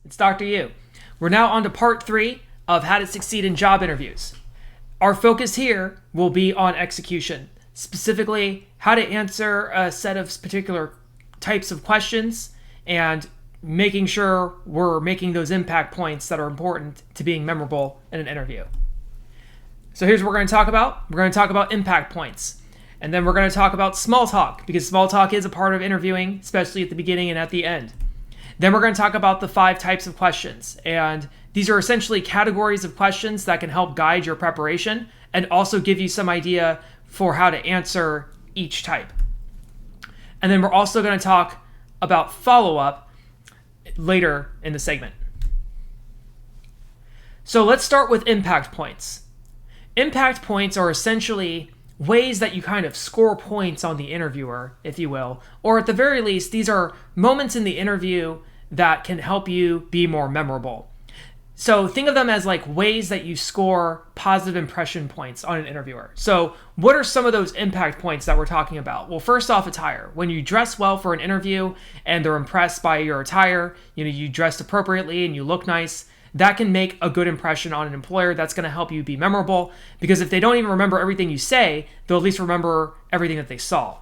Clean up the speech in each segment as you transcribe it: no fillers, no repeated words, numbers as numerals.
It's Dr. Yu. We're now on to part 3 of how to succeed in job interviews. Our focus here will be on execution, specifically how to answer a set of particular types of questions and making sure we're making those impact points that are important to being memorable in an interview. So here's what we're going to talk about. We're going to talk about impact points. And then we're going to talk about small talk, because small talk is a part of interviewing, especially at the beginning and at the end. Then we're going to talk about the 5 types of questions. And these are essentially categories of questions that can help guide your preparation and also give you some idea for how to answer each type. And then we're also going to talk about follow-up later in the segment. So let's start with impact points. Impact points are essentially ways that you kind of score points on the interviewer, if you will, or at the very least, these are moments in the interview that can help you be more memorable. So think of them as like ways that you score positive impression points on an interviewer. So what are some of those impact points that we're talking about? Well, first off, attire. When you dress well for an interview and they're impressed by your attire, you dressed appropriately and you look nice, that can make a good impression on an employer. That's going to help you be memorable, because if they don't even remember everything you say, they'll at least remember everything that they saw.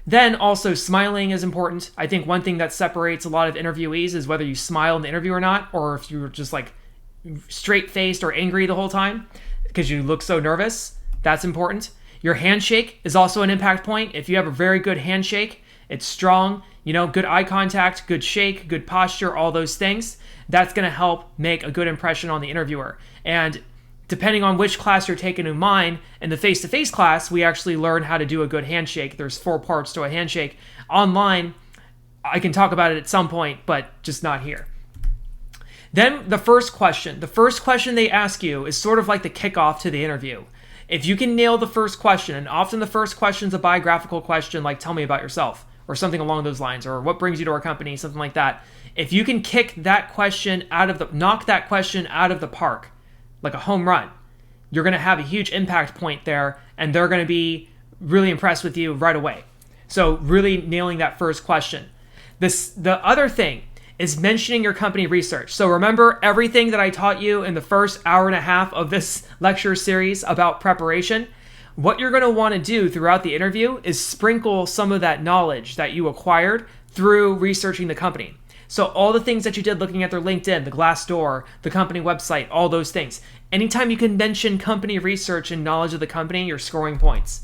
Then also smiling is important. I think one thing that separates a lot of interviewees is whether you smile in the interview or not, or if you're just like straight-faced or angry the whole time because you look so nervous. That's important. Your handshake is also an impact point. If you have a very good handshake, it's strong, good eye contact, good shake, good posture, all those things, that's going to help make a good impression on the interviewer. And depending on which class you're taking in mine, in the face-to-face class, we actually learn how to do a good handshake. There's 4 parts to a handshake. Online, I can talk about it at some point, but just not here. Then the first question. The first question they ask you is sort of like the kickoff to the interview. If you can nail the first question, and often the first question is a biographical question, like tell me about yourself, or something along those lines, or what brings you to our company, something like that. If you can knock that question out of the park, like a home run, you're going to have a huge impact point there, and they're going to be really impressed with you right away. So really nailing that first question. The other thing is mentioning your company research. So remember everything that I taught you in the first hour and a half of this lecture series about preparation? What you're going to want to do throughout the interview is sprinkle some of that knowledge that you acquired through researching the company. So all the things that you did looking at their LinkedIn, the Glassdoor, the company website, all those things. Anytime you can mention company research and knowledge of the company, you're scoring points.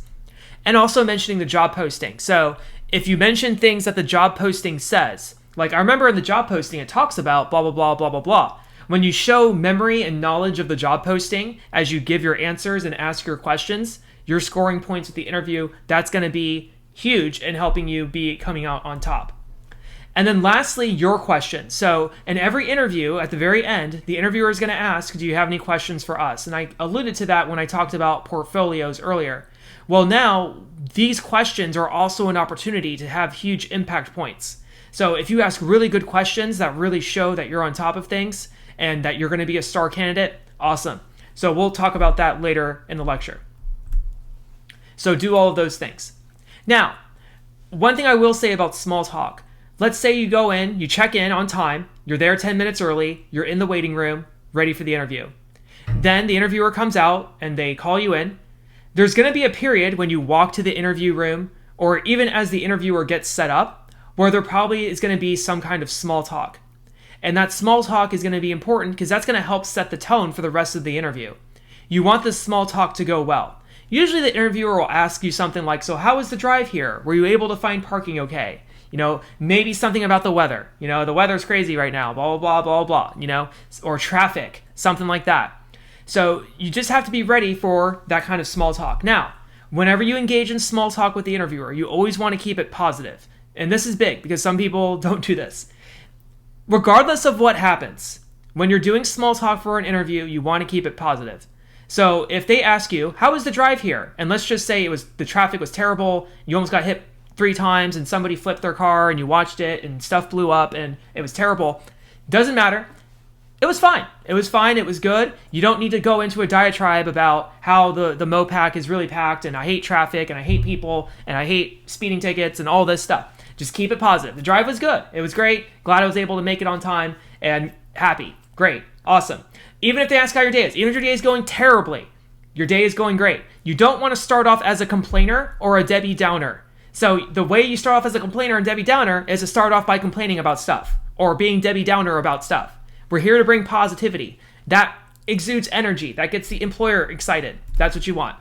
And also mentioning the job posting. So if you mention things that the job posting says, like I remember in the job posting, it talks about blah, blah, blah, blah, blah, blah. When you show memory and knowledge of the job posting as you give your answers and ask your questions, you're scoring points with the interview. That's going to be huge in helping you be coming out on top. And then lastly, your question. So in every interview, at the very end, the interviewer is going to ask, do you have any questions for us? And I alluded to that when I talked about portfolios earlier. Well, now these questions are also an opportunity to have huge impact points. So if you ask really good questions that really show that you're on top of things and that you're going to be a star candidate, awesome. So we'll talk about that later in the lecture. So do all of those things. Now, one thing I will say about small talk. Let's say you go in, you check in on time, you're there 10 minutes early, you're in the waiting room, ready for the interview. Then the interviewer comes out and they call you in. There's going to be a period when you walk to the interview room, or even as the interviewer gets set up, where there probably is going to be some kind of small talk. And that small talk is going to be important because that's going to help set the tone for the rest of the interview. You want this small talk to go well. Usually the interviewer will ask you something like, so how was the drive here? Were you able to find parking okay? Maybe something about the weather. The weather's crazy right now, blah, blah, blah, blah, blah, or traffic, something like that. So you just have to be ready for that kind of small talk. Now, whenever you engage in small talk with the interviewer, you always want to keep it positive. And this is big because some people don't do this. Regardless of what happens, when you're doing small talk for an interview, you want to keep it positive. So if they ask you, how was the drive here? And let's just say the traffic was terrible, you almost got hit 3 times and somebody flipped their car and you watched it and stuff blew up and it was terrible. Doesn't matter. It was fine. It was fine. It was good. You don't need to go into a diatribe about how the MoPac is really packed and I hate traffic and I hate people and I hate speeding tickets and all this stuff. Just keep it positive. The drive was good. It was great. Glad I was able to make it on time. and happy. Great. Awesome. Even if they ask how your day is, even if your day is going terribly, your day is going great. You don't want to start off as a complainer or a Debbie Downer. So the way you start off as a complainer and Debbie Downer is to start off by complaining about stuff or being Debbie Downer about stuff. We're here to bring positivity. That exudes energy. That gets the employer excited. That's what you want.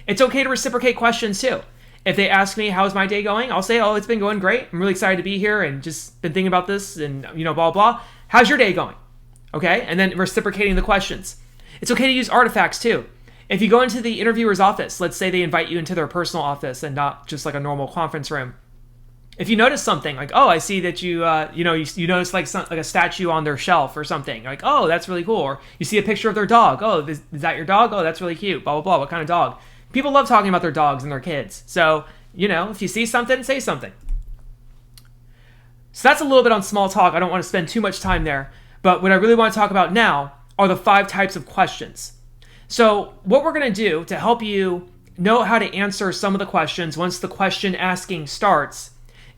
It's okay to reciprocate questions too. If they ask me, how's my day going? I'll say, oh, it's been going great. I'm really excited to be here and just been thinking about this and, blah, blah. How's your day going? Okay. And then reciprocating the questions. It's okay to use artifacts too. If you go into the interviewer's office, let's say they invite you into their personal office and not just like a normal conference room. If you notice something like, oh, I see that you notice like a statue on their shelf or something, like, oh, that's really cool. Or you see a picture of their dog. Oh, is that your dog? Oh, that's really cute. Blah, blah, blah. What kind of dog? People love talking about their dogs and their kids. So, if you see something, say something. So that's a little bit on small talk. I don't want to spend too much time there. But what I really want to talk about now are the 5 types of questions. So what we're going to do to help you know how to answer some of the questions once the question asking starts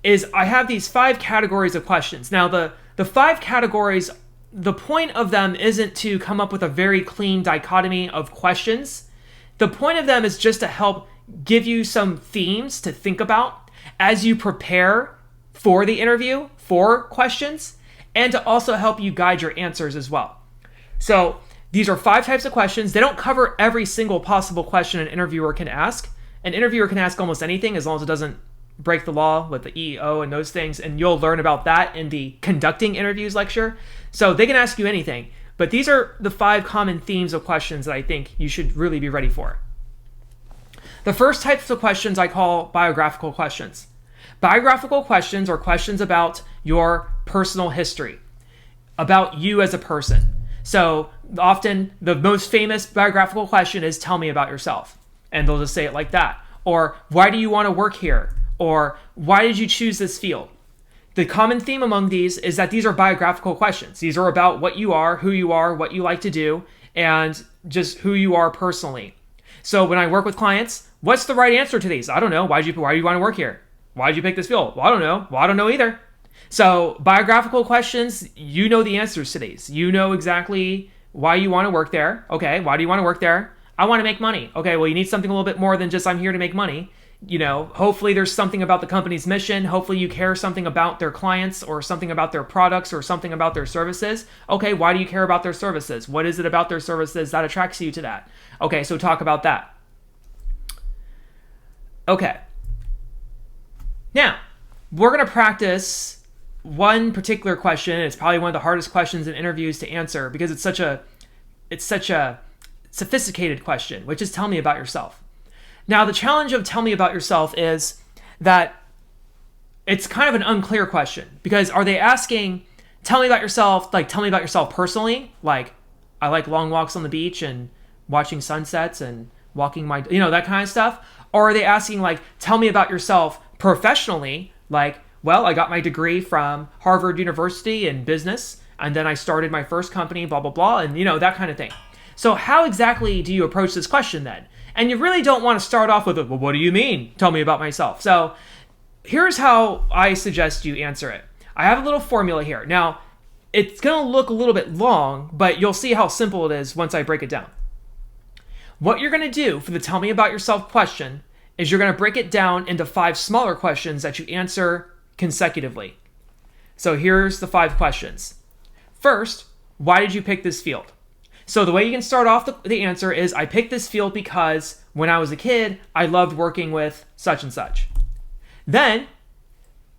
is I have these 5 categories of questions. Now, the 5 categories, the point of them isn't to come up with a very clean dichotomy of questions. The point of them is just to help give you some themes to think about as you prepare for the interview, for questions, and to also help you guide your answers as well. So these are 5 types of questions. They don't cover every single possible question an interviewer can ask. An interviewer can ask almost anything as long as it doesn't break the law with the EEO and those things, and you'll learn about that in the conducting interviews lecture. So they can ask you anything, but these are the 5 common themes of questions that I think you should really be ready for. The first types of questions I call biographical questions. Biographical questions are questions about your personal history, about you as a person. So often the most famous biographical question is, tell me about yourself. And they'll just say it like that. Or, why do you want to work here? Or, why did you choose this field? The common theme among these is that these are biographical questions. These are about what you are, what you like to do, and just who you are personally. So when I work with clients, what's the right answer to these? I don't know. Why do you want to work here? Why did you pick this field? Well, I don't know. Well, I don't know either. So biographical questions, you know the answers to these. You know exactly why you want to work there. Okay, why do you want to work there? I want to make money. Okay, well, you need something a little bit more than just I'm here to make money. Hopefully there's something about the company's mission. Hopefully you care something about their clients or something about their products or something about their services. Okay, why do you care about their services? What is it about their services that attracts you to that? Okay, so talk about that. Okay. Now, we're going to practice one particular question. It's probably one of the hardest questions in interviews to answer because it's such a sophisticated question, which is tell me about yourself. Now, the challenge of tell me about yourself is that it's kind of an unclear question because are they asking, tell me about yourself, like tell me about yourself personally? Like, I like long walks on the beach and watching sunsets and walking that kind of stuff. Or are they asking like, tell me about yourself professionally? Like, well, I got my degree from Harvard University in business, and then I started my first company, blah, blah, blah, and that kind of thing. So how exactly do you approach this question then? And you really don't want to start off with, well, what do you mean? Tell me about myself. So here's how I suggest you answer it. I have a little formula here. Now, it's going to look a little bit long, but you'll see how simple it is once I break it down. What you're going to do for the tell me about yourself question is you're going to break it down into 5 smaller questions that you answer consecutively. So here's the 5 questions. First, why did you pick this field? So the way you can start off the answer is, I picked this field because when I was a kid, I loved working with such and such. Then,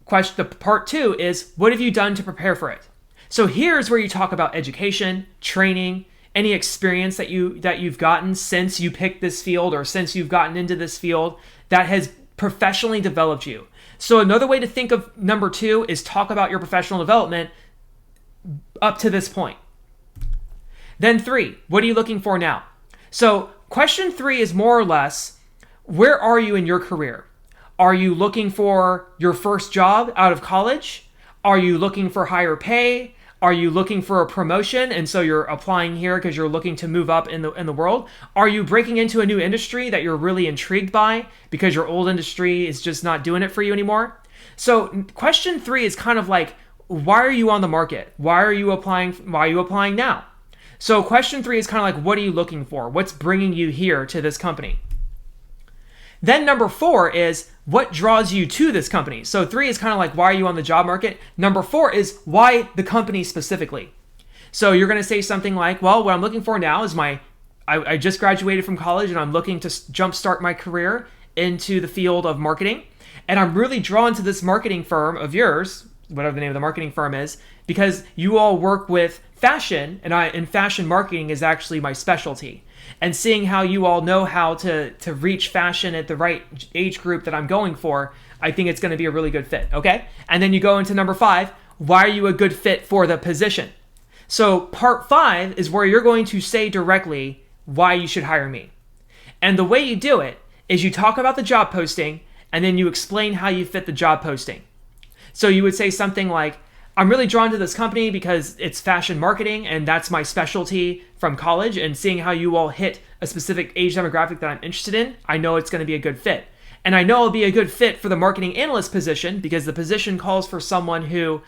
the part 2 is, what have you done to prepare for it? So here's where you talk about education, training, any experience that you've gotten since you picked this field or since you've gotten into this field that has professionally developed you. So another way to think of number 2 is talk about your professional development up to this point. Then 3, what are you looking for now? So question 3 is more or less, where are you in your career? Are you looking for your first job out of college? Are you looking for higher pay? Are you looking for a promotion and so you're applying here because you're looking to move up in the world? Are you breaking into a new industry that you're really intrigued by because your old industry is just not doing it for you anymore? So question 3 is kind of like, why are you on the market? Why are you applying now? So question 3 is kind of like, what are you looking for? What's bringing you here to this company? Then number 4 is, what draws you to this company? So 3 is kind of like, why are you on the job market? Number 4 is, why the company specifically? So you're going to say something like, well, what I'm looking for now is I just graduated from college and I'm looking to jumpstart my career into the field of marketing. And I'm really drawn to this marketing firm of yours, whatever the name of the marketing firm is, because you all work with fashion, and fashion marketing is actually my specialty. And seeing how you all know how to reach fashion at the right age group that I'm going for, I think it's going to be a really good fit, okay? And then you go into number 5, why are you a good fit for the position? So part 5 is where you're going to say directly why you should hire me. And the way you do it is you talk about the job posting, and then you explain how you fit the job posting. So you would say something like, I'm really drawn to this company because it's fashion marketing and that's my specialty from college, and seeing how you all hit a specific age demographic that I'm interested in, I know it's going to be a good fit. And I know it'll be a good fit for the marketing analyst position because the position calls for someone who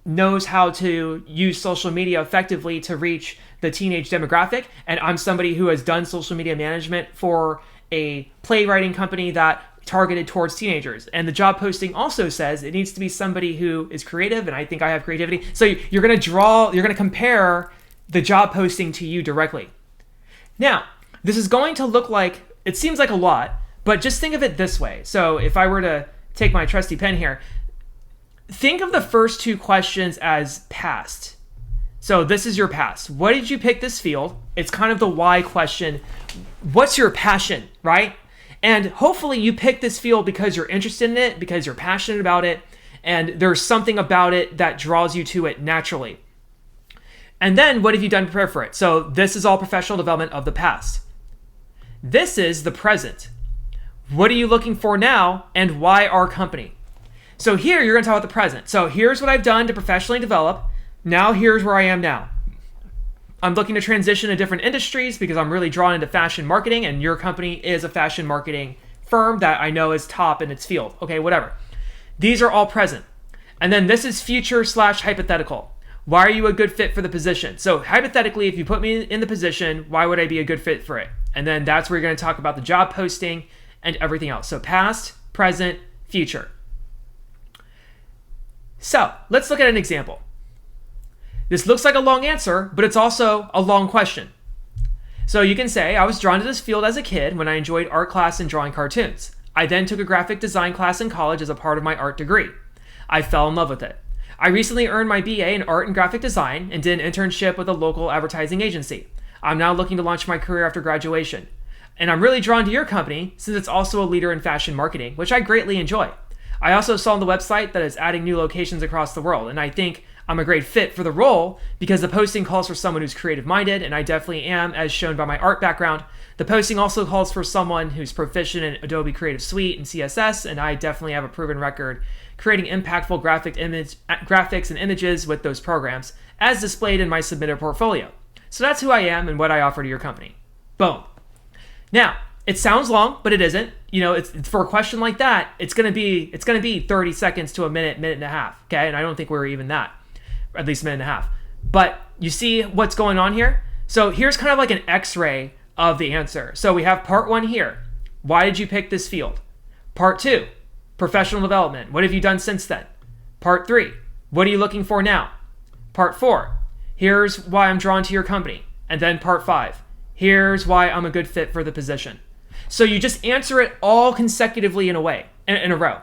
knows how to use social media effectively to reach the teenage demographic. And I'm somebody who has done social media management for a playwriting company that targeted towards teenagers. And the job posting also says it needs to be somebody who is creative, and I think I have creativity. So you're going to compare the job posting to you directly. Now, this is going to look like, it seems like a lot, but just think of it this way. So if I were to take my trusty pen here, think of the first 2 questions as past. So this is your past. What did you pick this field? It's kind of the why question. What's your passion, right? And hopefully you pick this field because you're interested in it, because you're passionate about it, and there's something about it that draws you to it naturally. And then what have you done to prepare for it? So this is all professional development of the past. This is the present. What are you looking for now, and why our company? So here you're going to talk about the present. So here's what I've done to professionally develop. Now here's where I am now. I'm looking to transition to different industries because I'm really drawn into fashion marketing, and your company is a fashion marketing firm that I know is top in its field. Okay, whatever. These are all present. And then this is future/hypothetical. Why are you a good fit for the position? So hypothetically, if you put me in the position, why would I be a good fit for it? And then that's where you're going to talk about the job posting and everything else. So past, present, future. So let's look at an example. This looks like a long answer, but it's also a long question. So you can say, I was drawn to this field as a kid when I enjoyed art class and drawing cartoons. I then took a graphic design class in college as a part of my art degree. I fell in love with it. I recently earned my BA in art and graphic design and did an internship with a local advertising agency. I'm now looking to launch my career after graduation. And I'm really drawn to your company since it's also a leader in fashion marketing, which I greatly enjoy. I also saw on the website that it's adding new locations across the world, and I think I'm a great fit for the role because the posting calls for someone who's creative-minded, and I definitely am, as shown by my art background. The posting also calls for someone who's proficient in Adobe Creative Suite and CSS, and I definitely have a proven record creating impactful graphics and images with those programs, as displayed in my submitted portfolio. So that's who I am and what I offer to your company. Boom. Now, it sounds long, but it isn't. You know, it's for a question like that, it's gonna be 30 seconds to a minute and a half. Okay, and I don't think we're even that. At least a minute and a half. But you see what's going on here? So here's kind of like an x-ray of the answer. So we have part 1 here. Why did you pick this field? Part 2, professional development. What have you done since then? Part 3, what are you looking for now? Part 4, here's why I'm drawn to your company. And then part 5, here's why I'm a good fit for the position. So you just answer it all consecutively in a row.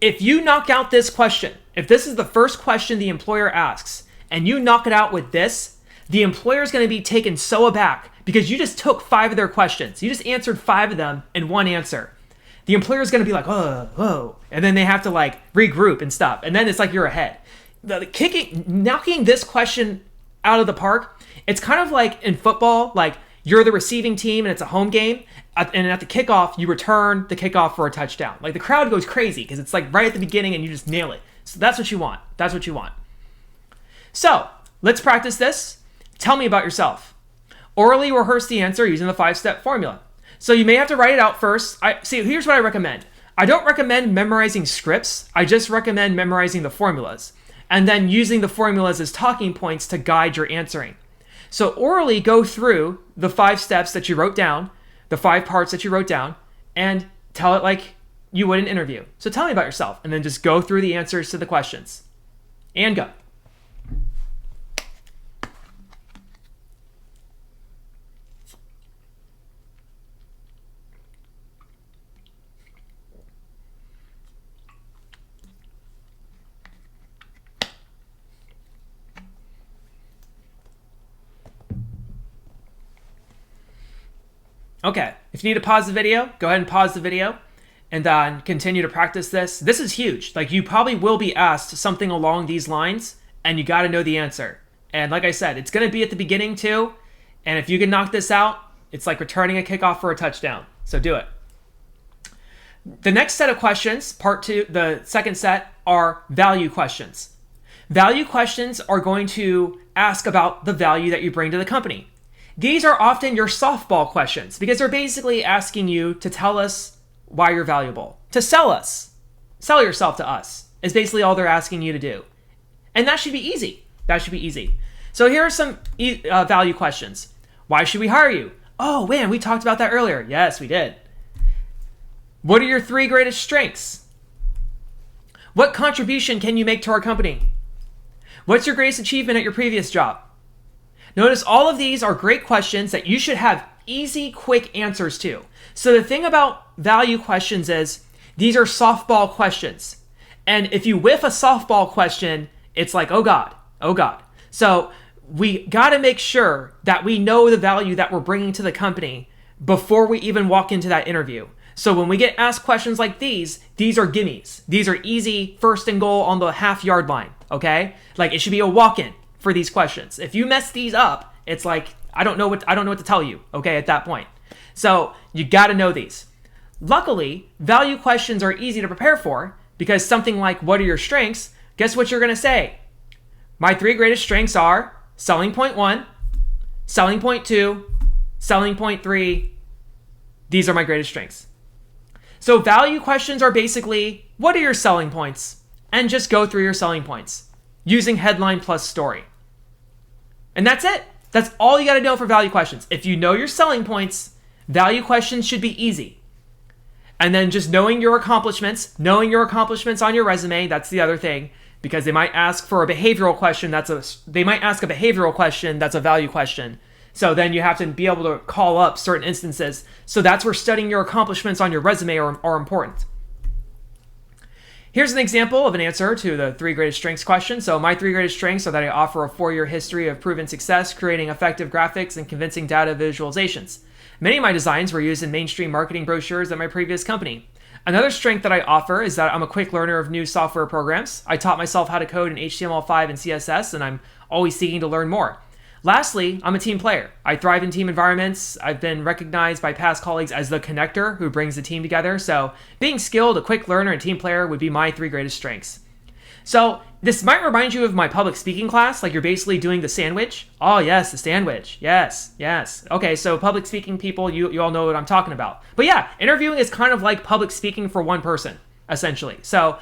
If you knock out this question, if this is the first question the employer asks, and you knock it out with this, the employer is going to be taken so aback because you just took 5 of their questions. You just answered 5 of them in one answer. The employer is going to be like, oh, and then they have to like regroup and stuff. And then it's like you're ahead. Knocking this question out of the park, it's kind of like in football, like you're the receiving team and it's a home game. And at the kickoff, you return the kickoff for a touchdown. Like the crowd goes crazy because it's like right at the beginning and you just nail it. So that's what you want. That's what you want. So let's practice this. Tell me about yourself. Orally rehearse the answer using the 5-step formula. So you may have to write it out first. Here's what I recommend. I don't recommend memorizing scripts. I just recommend memorizing the formulas. and then using the formulas as talking points to guide your answering. So orally go through the 5 steps that you wrote down, the 5 parts that you wrote down, and tell it like you would in an interview. So tell me about yourself, and then just go through the answers to the questions. And go. Okay, if you need to pause the video, go ahead and pause the video and then continue to practice this. This is huge. Like, you probably will be asked something along these lines and you got to know the answer. And like I said, it's going to be at the beginning too. And if you can knock this out, it's like returning a kickoff for a touchdown. So do it. The next set of questions, part 2, the second set, are value questions. Value questions are going to ask about the value that you bring to the company. These are often your softball questions because they're basically asking you to tell us why you're valuable, to sell us. Sell yourself to us is basically all they're asking you to do. And that should be easy. That should be easy. So here are some value questions. Why should we hire you? Oh, man, we talked about that earlier. Yes, we did. What are your 3 greatest strengths? What contribution can you make to our company? What's your greatest achievement at your previous job? Notice all of these are great questions that you should have easy, quick answers to. So the thing about value questions is these are softball questions. And if you whiff a softball question, it's like, oh God, oh God. So we got to make sure that we know the value that we're bringing to the company before we even walk into that interview. So when we get asked questions like these are gimmies. These are easy first and goal on the half-yard line, okay? Like, it should be a walk-in for these questions. If you mess these up, it's like, I don't know what to tell you, okay, at that point. So you got to know these. Luckily, value questions are easy to prepare for because something like, what are your strengths? Guess what you're going to say? My 3 greatest strengths are selling point 1, selling point 2, selling point 3. These are my greatest strengths. So value questions are basically, what are your selling points? And just go through your selling points using headline plus story. And that's it. That's all you got to know for value questions. If you know your selling points, value questions should be easy. And then just knowing your accomplishments on your resume, that's the other thing, because they might ask for a behavioral question that's a value question. So then you have to be able to call up certain instances. So that's where studying your accomplishments on your resume are important. Here's an example of an answer to the 3 greatest strengths question. So my 3 greatest strengths are that I offer a 4-year history of proven success, creating effective graphics and convincing data visualizations. Many of my designs were used in mainstream marketing brochures at my previous company. Another strength that I offer is that I'm a quick learner of new software programs. I taught myself how to code in HTML5 and CSS, and I'm always seeking to learn more. Lastly, I'm a team player. I thrive in team environments. I've been recognized by past colleagues as the connector who brings the team together. So being skilled, a quick learner, and team player would be my 3 greatest strengths. So this might remind you of my public speaking class, like you're basically doing the sandwich. Oh yes, the sandwich. Yes. Okay, so public speaking people, you all know what I'm talking about. But yeah, interviewing is kind of like public speaking for one person, essentially. So,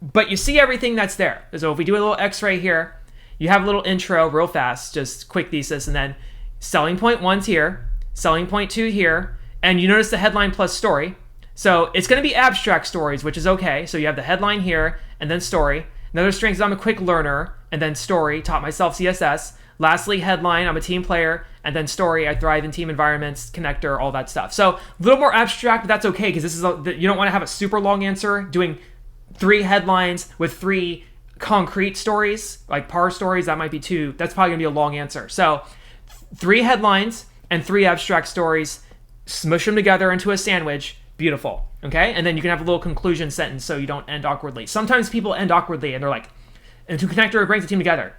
but you see everything that's there. So if we do a little x-ray here, you have a little intro real fast, just quick thesis, and then selling point 1's here, selling point 2 here, and you notice the headline plus story. So it's going to be abstract stories, which is okay. So you have the headline here, and then story. Another strength is I'm a quick learner, and then story, taught myself CSS. Lastly, headline, I'm a team player, and then story, I thrive in team environments, connector, all that stuff. So a little more abstract, but that's okay, because you don't want to have a super long answer doing 3 headlines with 3 concrete stories, like par stories. That's probably gonna be a long answer. So 3 headlines and 3 abstract stories, smush them together into a sandwich. Beautiful. Okay, and then you can have a little conclusion sentence so you don't end awkwardly. Sometimes people end awkwardly and they're like, and to connector brings the team together.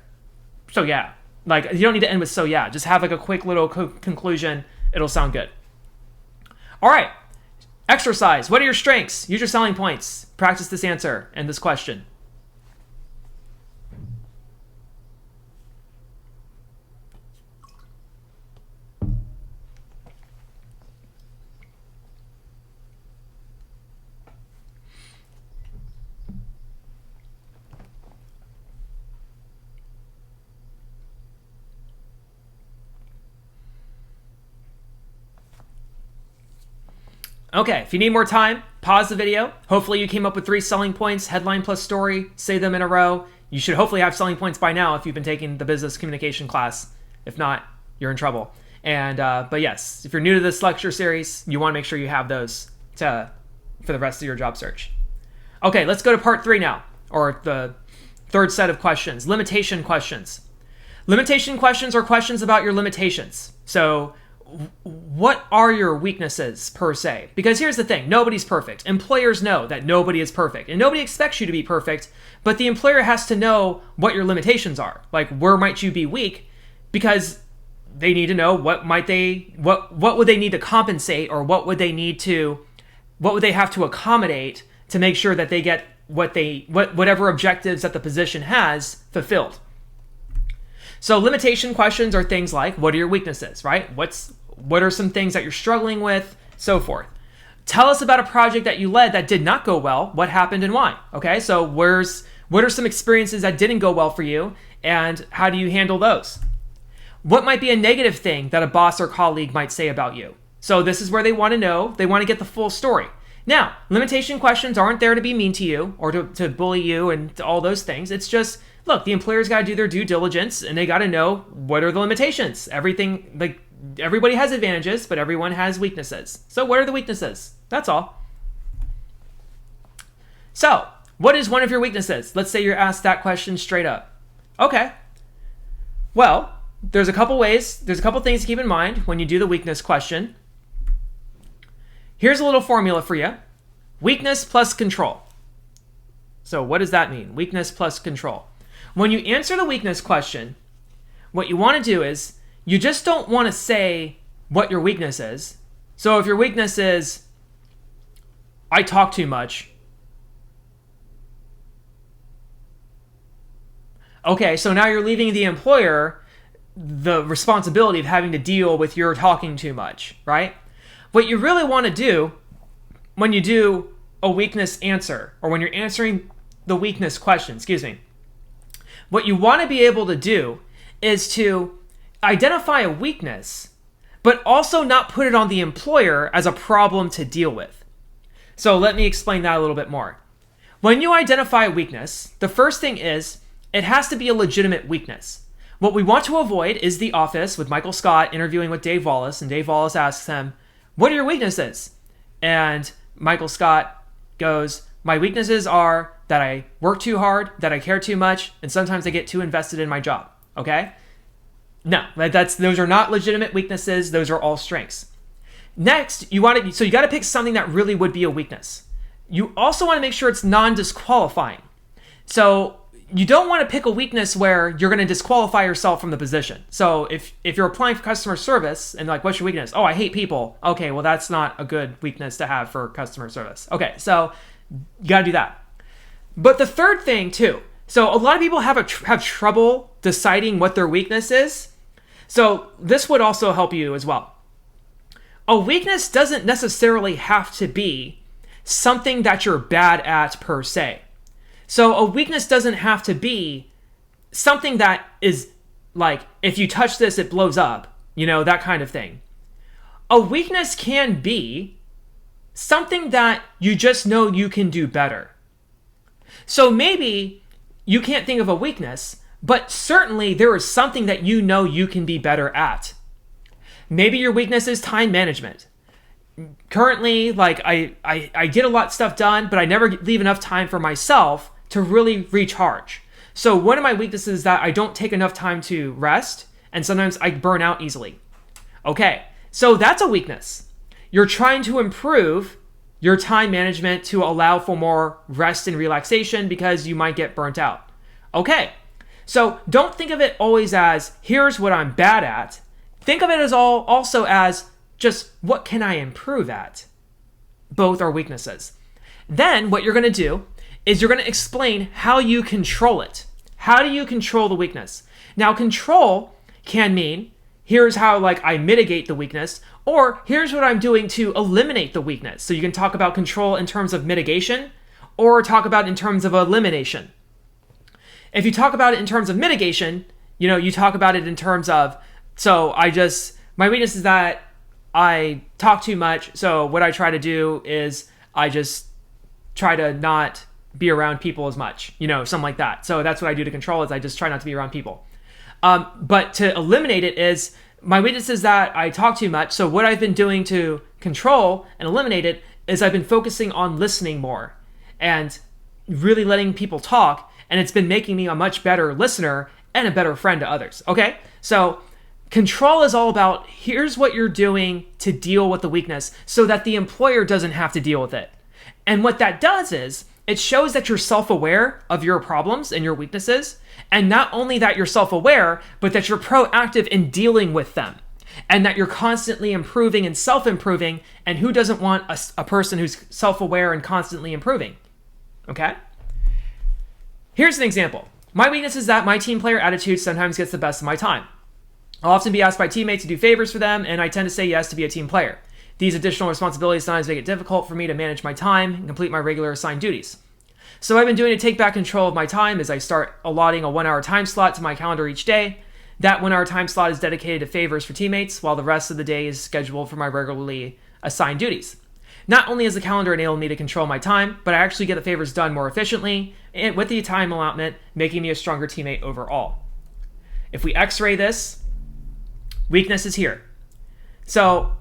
So yeah, like you don't need to end with so yeah, just have like a quick little conclusion. It'll sound good. All right, exercise. What are your strengths? Use your selling points. Practice this answer and this question. Okay, if you need more time, pause the video. Hopefully you came up with 3 selling points, headline plus story, say them in a row. You should hopefully have selling points by now if you've been taking the business communication class. If not, you're in trouble. And but yes, if you're new to this lecture series, you want to make sure you have those for the rest of your job search. Okay, let's go to part 3 now, or the third set of questions, limitation questions. Limitation questions are questions about your limitations. So what are your weaknesses per se? Because here's the thing, nobody's perfect. Employers know that nobody is perfect, and nobody expects you to be perfect, but the employer has to know what your limitations are. Like, where might you be weak? Because they need to know what would they need to compensate, or what would they have to accommodate to make sure that they get whatever objectives that the position has fulfilled. So limitation questions are things like, what are your weaknesses, right? What are some things that you're struggling with, so forth. Tell us about a project that you led that did not go well. What happened and why? Okay, so what are some experiences that didn't go well for you, and how do you handle those? What might be a negative thing that a boss or colleague might say about you? So this is where they want to know, they want to get the full story. Now, limitation questions aren't there to be mean to you or to bully you and all those things. It's just, look, the employer's got to do their due diligence, and they got to know what are the limitations. Everybody has advantages, but everyone has weaknesses. So what are the weaknesses? That's all. So what is one of your weaknesses? Let's say you're asked that question straight up. Okay. Well, there's a couple things to keep in mind when you do the weakness question. Here's a little formula for you. Weakness plus control. So what does that mean? Weakness plus control. When you answer the weakness question, what you want to do is, you just don't want to say what your weakness is. So if your weakness is, I talk too much. Okay, so now you're leaving the employer the responsibility of having to deal with your talking too much, right? What you really want to do when you do a weakness answer, or when you're answering the weakness question, what you want to be able to do is to identify a weakness, but also not put it on the employer as a problem to deal with. So let me explain that a little bit more. When you identify a weakness, the first thing is, it has to be a legitimate weakness. What we want to avoid is The Office with Michael Scott interviewing with Dave Wallace, and Dave Wallace asks him, what are your weaknesses? And Michael Scott goes, my weaknesses are that I work too hard, that I care too much, and sometimes I get too invested in my job. Okay? No, those are not legitimate weaknesses. Those are all strengths. Next, you got to pick something that really would be a weakness. You also want to make sure it's non-disqualifying. So you don't want to pick a weakness where you're going to disqualify yourself from the position. So if you're applying for customer service and like, what's your weakness? Oh, I hate people. Okay, well, that's not a good weakness to have for customer service. Okay, so you got to do that. But the third thing too, so a lot of people have trouble deciding what their weakness is. So this would also help you as well. A weakness doesn't necessarily have to be something that you're bad at per se. So a weakness doesn't have to be something that is like, if you touch this, it blows up, that kind of thing. A weakness can be something that you just know you can do better. So maybe you can't think of a weakness, but certainly there is something that you know you can be better at. Maybe your weakness is time management. Currently, like I get a lot of stuff done, but I never leave enough time for myself to really recharge. So one of my weaknesses is that I don't take enough time to rest, and sometimes I burn out easily. Okay, so that's a weakness. You're trying to improve your time management to allow for more rest and relaxation because you might get burnt out. Okay, so don't think of it always as, here's what I'm bad at. Think of it as also as, just what can I improve at? Both are weaknesses. Then what you're going to do is you're going to explain how you control it. How do you control the weakness? Now, control can mean, here's how I mitigate the weakness, or here's what I'm doing to eliminate the weakness. So you can talk about control in terms of mitigation, or talk about it in terms of elimination. If you talk about it in terms of mitigation, you talk about it in terms of, my weakness is that I talk too much. So what I try to do is I just try to not be around people as much, something like that. So that's what I do to control is I just try not to be around people. But to eliminate it is my weakness is that I talk too much. So what I've been doing to control and eliminate it is I've been focusing on listening more and really letting people talk. And it's been making me a much better listener and a better friend to others. Okay? So control is all about here's what you're doing to deal with the weakness so that the employer doesn't have to deal with it. And what that does is it shows that you're self-aware of your problems and your weaknesses. And not only that you're self-aware, but that you're proactive in dealing with them. And that you're constantly improving and self-improving. And who doesn't want a person who's self-aware and constantly improving? Okay? Here's an example. My weakness is that my team player attitude sometimes gets the best of my time. I'll often be asked by teammates to do favors for them, and I tend to say yes to be a team player. These additional responsibilities sometimes make it difficult for me to manage my time and complete my regular assigned duties. So what I've been doing to take back control of my time is I start allotting a 1-hour time slot to my calendar each day. That 1-hour time slot is dedicated to favors for teammates, while the rest of the day is scheduled for my regularly assigned duties. Not only has the calendar enabled me to control my time, but I actually get the favors done more efficiently, and with the time allotment, making me a stronger teammate overall. If we x-ray this, weakness is here. So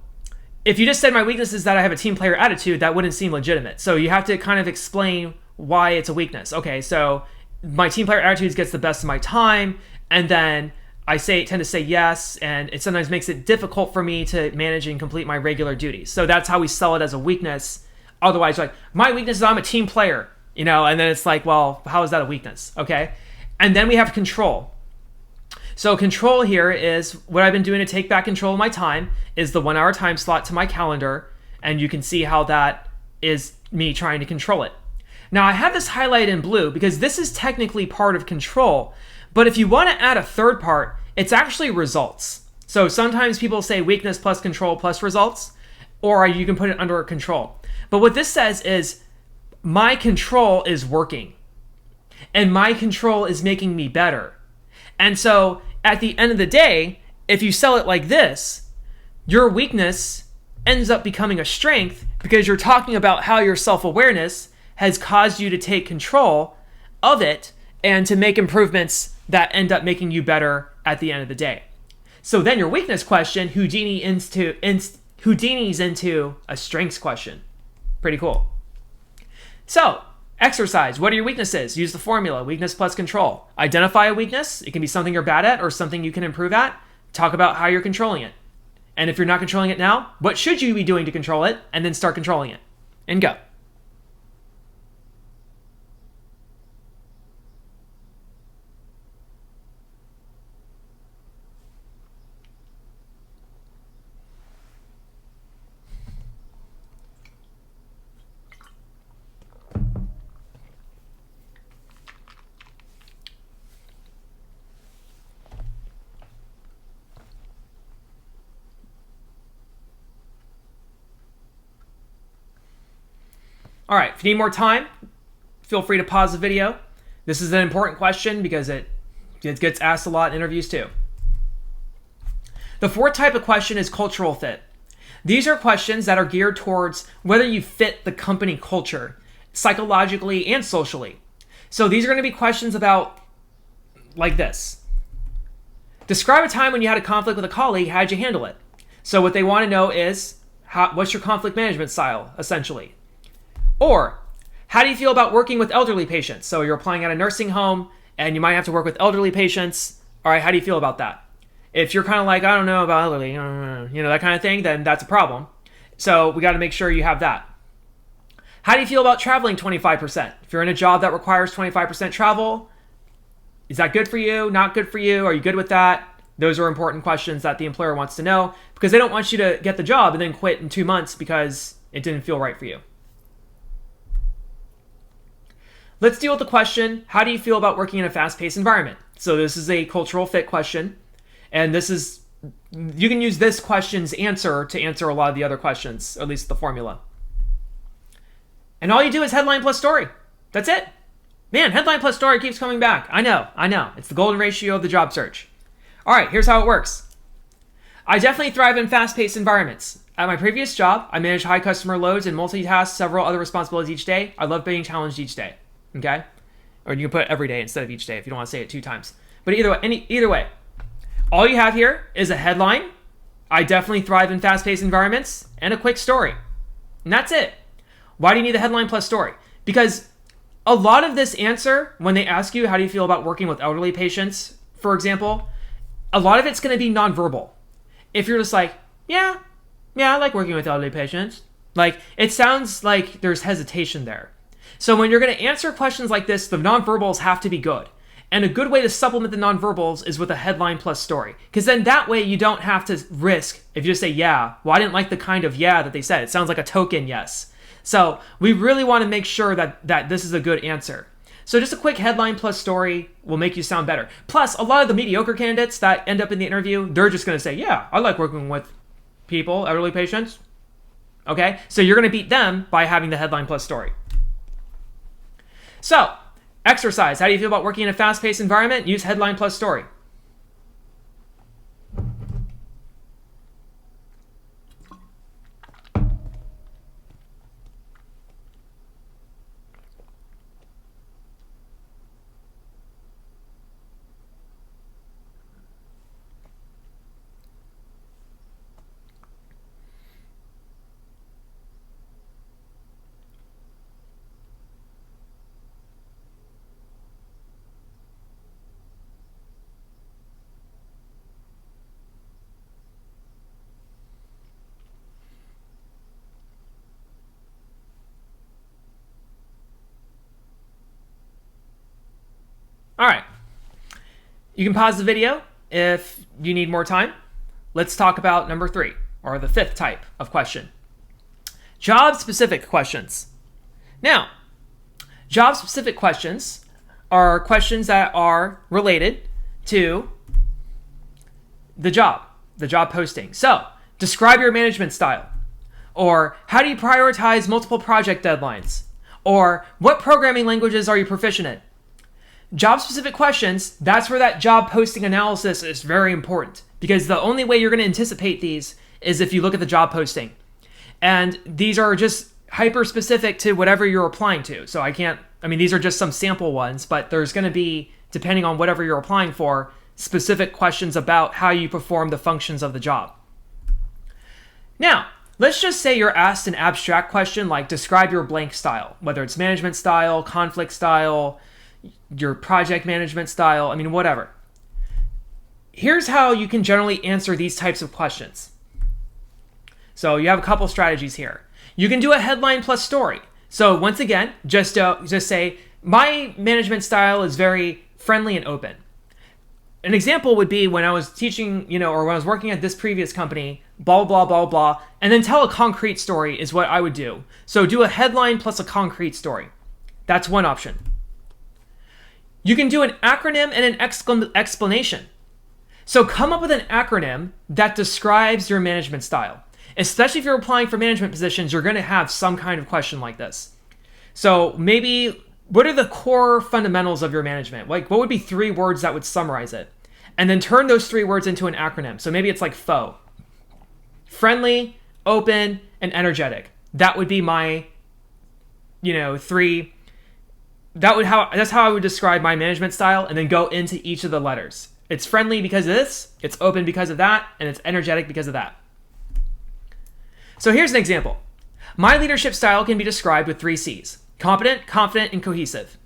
if you just said my weakness is that I have a team player attitude, that wouldn't seem legitimate. So you have to kind of explain why it's a weakness. Okay, so my team player attitude gets the best of my time, and then I tend to say yes, and it sometimes makes it difficult for me to manage and complete my regular duties. So that's how we sell it as a weakness. Otherwise, like, my weakness is I'm a team player, and then it's like, well, how is that a weakness? Okay, and then we have control. So control here is what I've been doing to take back control of my time is the 1-hour time slot to my calendar, and you can see how that is me trying to control it. Now I have this highlighted in blue because this is technically part of control, but if you want to add a third part, it's actually results. So sometimes people say weakness plus control plus results, or you can put it under control. But what this says is my control is working, and my control is making me better. And so at the end of the day, if you sell it like this, your weakness ends up becoming a strength because you're talking about how your self-awareness has caused you to take control of it and to make improvements that end up making you better at the end of the day. So then your weakness question, Houdini's into a strengths question. Pretty cool. So, exercise. What are your weaknesses? Use the formula, weakness plus control. Identify a weakness. It can be something you're bad at or something you can improve at. Talk about how you're controlling it. And if you're not controlling it now, what should you be doing to control it? And then start controlling it. And go. All right, if you need more time, feel free to pause the video. This is an important question because it gets asked a lot in interviews too. The fourth type of question is cultural fit. These are questions that are geared towards whether you fit the company culture, psychologically and socially. So these are going to be questions about like this. Describe a time when you had a conflict with a colleague. How'd you handle it? So what they want to know is, what's your conflict management style, essentially? Or, how do you feel about working with elderly patients? So you're applying at a nursing home and you might have to work with elderly patients. All right, how do you feel about that? If you're kind of like, I don't know about elderly, that kind of thing, then that's a problem. So we got to make sure you have that. How do you feel about traveling 25%? If you're in a job that requires 25% travel, is that good for you? Not good for you? Are you good with that? Those are important questions that the employer wants to know because they don't want you to get the job and then quit in 2 months because it didn't feel right for you. Let's deal with the question, how do you feel about working in a fast-paced environment? So this is a cultural fit question, and you can use this question's answer to answer a lot of the other questions, or at least the formula. And all you do is headline plus story. That's it. Man, headline plus story keeps coming back. I know. It's the golden ratio of the job search. All right, here's how it works. I definitely thrive in fast-paced environments. At my previous job, I managed high customer loads and multitasked several other responsibilities each day. I love being challenged each day. Okay? Or you can put every day instead of each day if you don't want to say it 2 times. But either way, all you have here is a headline. I definitely thrive in fast-paced environments, and a quick story. And that's it. Why do you need the headline plus story? Because a lot of this answer, when they ask you, how do you feel about working with elderly patients, for example, a lot of it's going to be nonverbal. If you're just like, yeah, I like working with elderly patients. Like, it sounds like there's hesitation there. So when you're going to answer questions like this, the nonverbals have to be good. And a good way to supplement the nonverbals is with a headline plus story. Because then that way you don't have to risk, if you just say, yeah, well, I didn't like the kind of yeah that they said. It sounds like a token yes. So we really want to make sure that this is a good answer. So just a quick headline plus story will make you sound better. Plus, a lot of the mediocre candidates that end up in the interview, they're just going to say, yeah, I like working with people, elderly patients. Okay? So you're going to beat them by having the headline plus story. So, exercise. How do you feel about working in a fast-paced environment? Use headline plus story. All right. You can pause the video if you need more time. Let's talk about number 3, or the 5th type of question. Job-specific questions. Now, job-specific questions are questions that are related to the job posting. So, describe your management style. Or, how do you prioritize multiple project deadlines? Or, what programming languages are you proficient in? Job-specific questions, that's where that job posting analysis is very important, because the only way you're going to anticipate these is if you look at the job posting. And these are just hyper-specific to whatever you're applying to. So these are just some sample ones, but there's going to be, depending on whatever you're applying for, specific questions about how you perform the functions of the job. Now, let's just say you're asked an abstract question like describe your blank style, whether it's management style, conflict style, your project management style, whatever. Here's how you can generally answer these types of questions. So you have a couple strategies here. You can do a headline plus story. So once again, just say, my management style is very friendly and open. An example would be when I was teaching, or when I was working at this previous company, blah, blah, blah, blah, and then tell a concrete story is what I would do. So do a headline plus a concrete story. That's one option. You can do an acronym and an explanation. So come up with an acronym that describes your management style. Especially if you're applying for management positions, you're going to have some kind of question like this. So maybe, what are the core fundamentals of your management? Like, what would be 3 words that would summarize it? And then turn those 3 words into an acronym. So maybe it's like FO. Friendly, open, and energetic. That would be my, 3... That's how I would describe my management style, and then go into each of the letters. It's friendly because of this, it's open because of that, and it's energetic because of that. So here's an example. My leadership style can be described with 3 C's: competent, confident, and cohesive.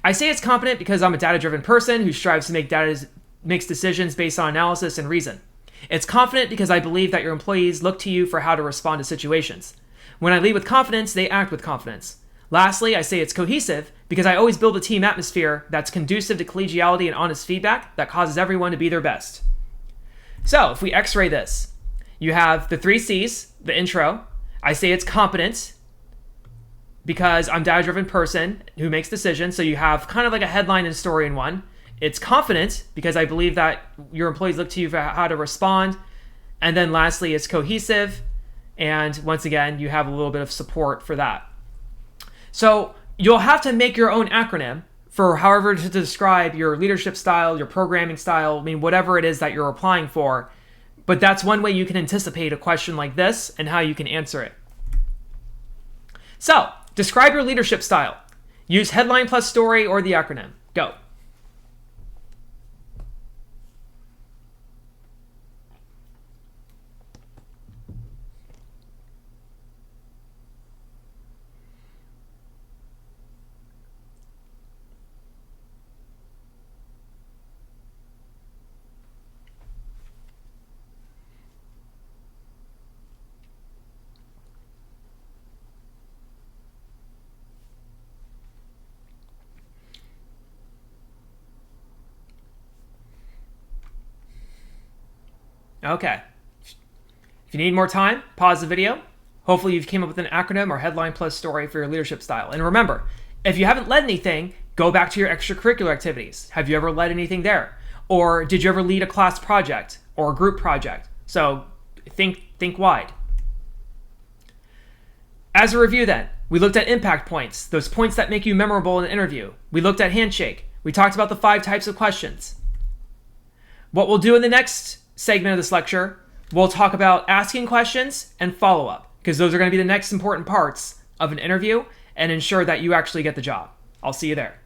I say it's competent because I'm a data-driven person who strives to makes decisions based on analysis and reason. It's confident because I believe that your employees look to you for how to respond to situations. When I lead with confidence, they act with confidence. Lastly, I say it's cohesive because I always build a team atmosphere that's conducive to collegiality and honest feedback that causes everyone to be their best. So if we x-ray this, you have the 3 C's, the intro. I say it's competent because I'm a data-driven person who makes decisions. So you have kind of like a headline and story in one. It's confident because I believe that your employees look to you for how to respond. And then lastly, it's cohesive. And once again, you have a little bit of support for that. So you'll have to make your own acronym for however to describe your leadership style, your programming style, whatever it is that you're applying for. But that's one way you can anticipate a question like this and how you can answer it. So, describe your leadership style. Use headline plus story or the acronym. Go. Okay. If you need more time, pause the video. Hopefully you've came up with an acronym or headline plus story for your leadership style. And remember, if you haven't led anything, go back to your extracurricular activities. Have you ever led anything there? Or did you ever lead a class project or a group project? So think wide. As a review then, we looked at impact points, those points that make you memorable in an interview. We looked at handshake. We talked about the 5 types of questions. What we'll do in the next segment of this lecture, we'll talk about asking questions and follow-up, because those are going to be the next important parts of an interview and ensure that you actually get the job. I'll see you there.